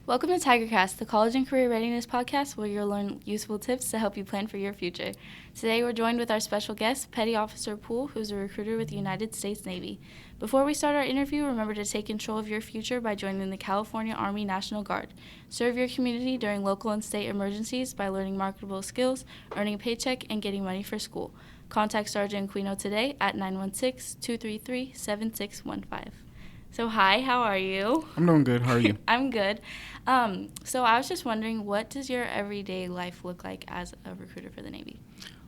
Welcome to TigerCast, the College and Career Readiness podcast where you'll learn useful tips to help you plan for your future. Today we're joined with our special guest, Petty Officer Poole, who's a recruiter with the United States Navy. Before we start our interview, remember to take control of your future by joining the California Army National Guard. Serve your community during local and state emergencies by learning marketable skills, earning a paycheck, and getting money for school. Contact Sergeant Aquino today at 916-233-7615. So hi, how are you? I'm doing good. How are you? I'm good. So I was just wondering, what does your everyday life look like as a recruiter for the Navy?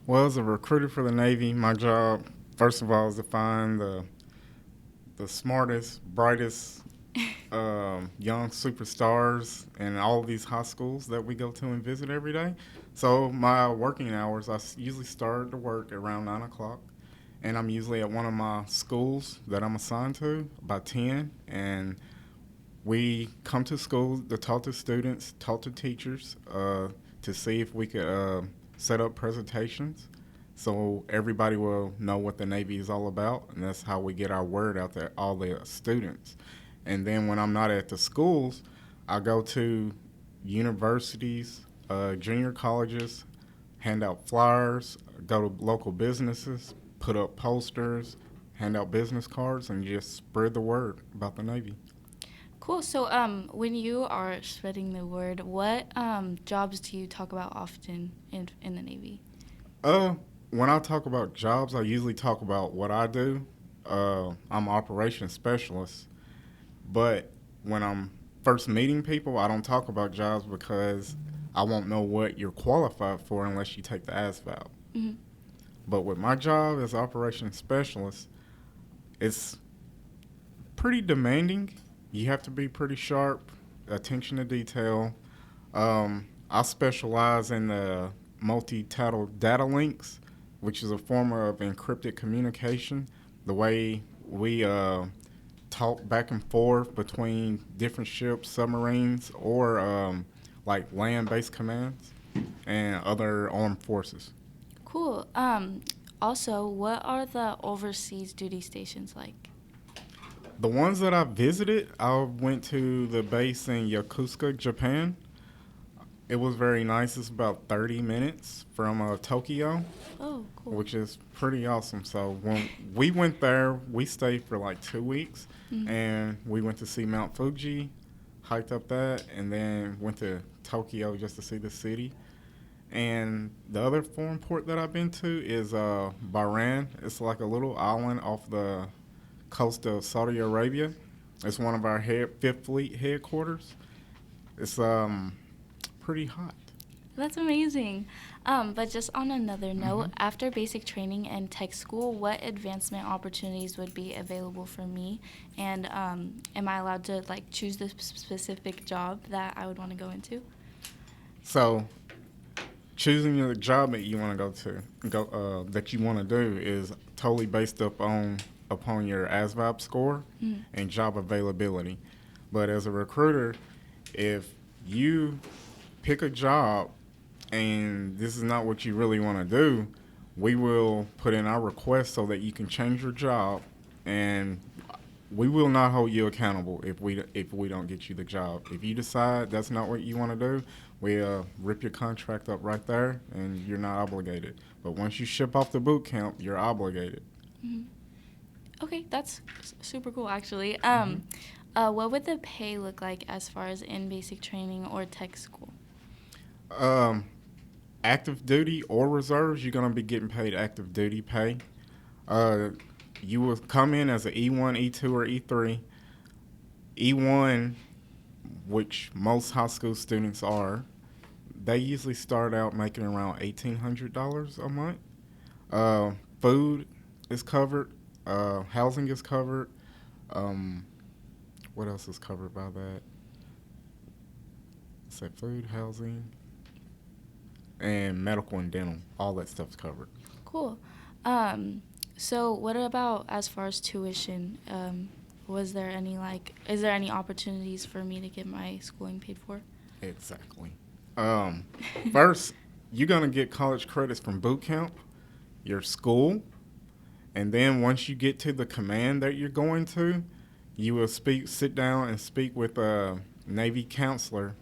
Well, as a recruiter for the Navy, my job, first of all, is to find the smartest, brightest young superstars in all of these high schools that we go to and visit every day. So my working hours, I usually start to work around 9 o'clock. And I'm usually at one of my schools that I'm assigned to by 10. And we come to school to talk to students, talk to teachers, to see if we could set up presentations so everybody will know what the Navy is all about. And that's how we get our word out there, all the students. And then when I'm not at the schools, I go to universities, junior colleges, hand out flyers, go to local businesses, put up posters, hand out business cards, and just spread the word about the Navy. Cool. So when you are spreading the word, what jobs do you talk about often in the Navy? When I talk about jobs, I usually talk about what I do. I'm operations specialist, but when I'm first meeting people, I don't talk about jobs because I won't know what you're qualified for unless you take the ASVAB. Mm-hmm. But with my job as operations specialist, it's pretty demanding. You have to be pretty sharp, attention to detail. I specialize in the multi-title data links, which is a form of encrypted communication. The way we talk back and forth between different ships, submarines, or like land-based commands and other armed forces. Cool. Also, what are the overseas duty stations like? The ones that I visited, I went to the base in Yokosuka, Japan. It was very nice. It's about 30 minutes from Tokyo, Oh, cool. which is pretty awesome. So when we went there, we stayed for like 2 weeks, Mm-hmm. and we went to see Mount Fuji, hiked up that, and then went to Tokyo just to see the city. And the other foreign port that I've been to is Bahrain. It's like a little island off the coast of Saudi Arabia. It's one of our Fifth Fleet headquarters. It's pretty hot. That's amazing. But just on another note, after basic training and tech school, what advancement opportunities would be available for me? And am I allowed to choose the specific job that I would want to go into? So choosing the job that you want to that you want to do is totally based upon your ASVAB score and job availability. But as a recruiter, if you pick a job and this is not what you really want to do, we will put in our request so that you can change your job, and we will not hold you accountable if we don't get you the job. If you decide that's not what you want to do, we rip your contract up right there, and you're not obligated. But once you ship off the boot camp, you're obligated. Mm-hmm. Okay, that's super cool, actually. What would the pay look like as far as in basic training or tech school? Active duty or reserves, you're going to be getting paid active duty pay. You will come in as an E1, E2, or E3. E1, which most high school students are, they usually start out making around $1,800 a month. Food is covered. Housing is covered. What else is covered by that? Say food, housing, and medical and dental. All that stuff's covered. Cool. So what about as far as tuition? Is there any opportunities for me to get my schooling paid for? Exactly. First, you're going to get college credits from boot camp, your school, and then once you get to the command that you're going to, you will sit down and speak with Navy counselor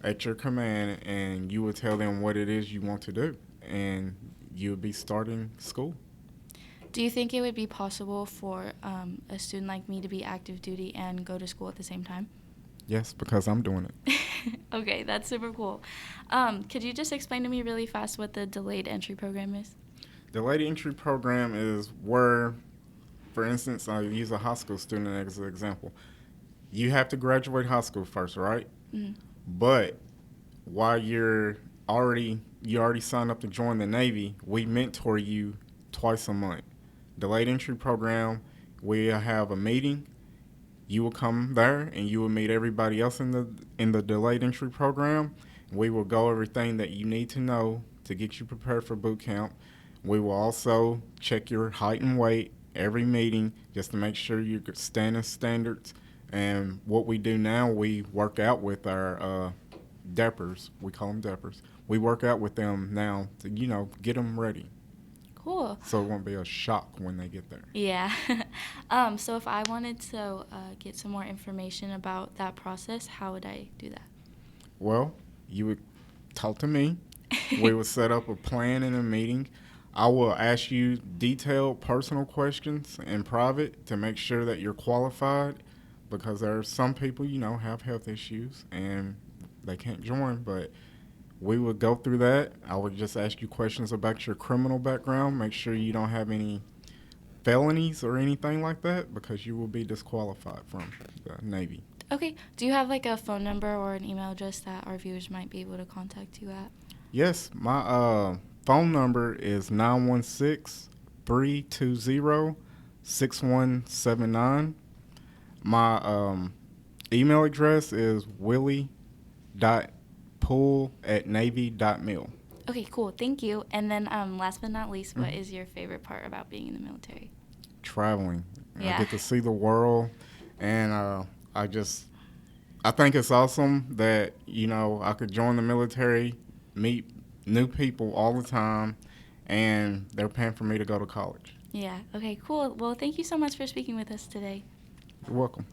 at your command, and you will tell them what it is you want to do, and you'll be starting school. Do you think it would be possible for a student like me to be active duty and go to school at the same time? Yes, because I'm doing it. Okay, that's super cool. Could you just explain to me really fast what the delayed entry program is? The delayed entry program is where, for instance, I'll use a high school student as an example. You have to graduate high school first, right? Mm-hmm. But while you already signed up to join the Navy, we mentor you twice a month. Delayed entry program, we have a meeting. You will come there and you will meet everybody else in the delayed entry program. We will go everything that you need to know to get you prepared for boot camp. We will also check your height and weight every meeting just to make sure you're standing standards. And what we do now, we work out with our DEPers. We call them DEPers. We work out with them now to, get them ready. Cool. So it won't be a shock when they get there. Yeah. So if I wanted to get some more information about that process, how would I do that? Well, you would talk to me. We would set up a plan in a meeting. I will ask you detailed personal questions in private to make sure that you're qualified, because there are some people, have health issues and they can't join, but we would go through that. I would just ask you questions about your criminal background, make sure you don't have any felonies or anything like that, because you will be disqualified from the Navy. Okay. Do you have like a phone number or an email address that our viewers might be able to contact you at? Yes, my phone number is 916-320-6179. My email address is willie.poole@navy.mil. Okay, cool. Thank you. And then last but not least, what is your favorite part about being in the military? Traveling. Yeah. I get to see the world, and I think it's awesome that, I could join the military, meet new people all the time, and they're paying for me to go to college. Yeah. Okay, cool. Well, thank you so much for speaking with us today. You're welcome.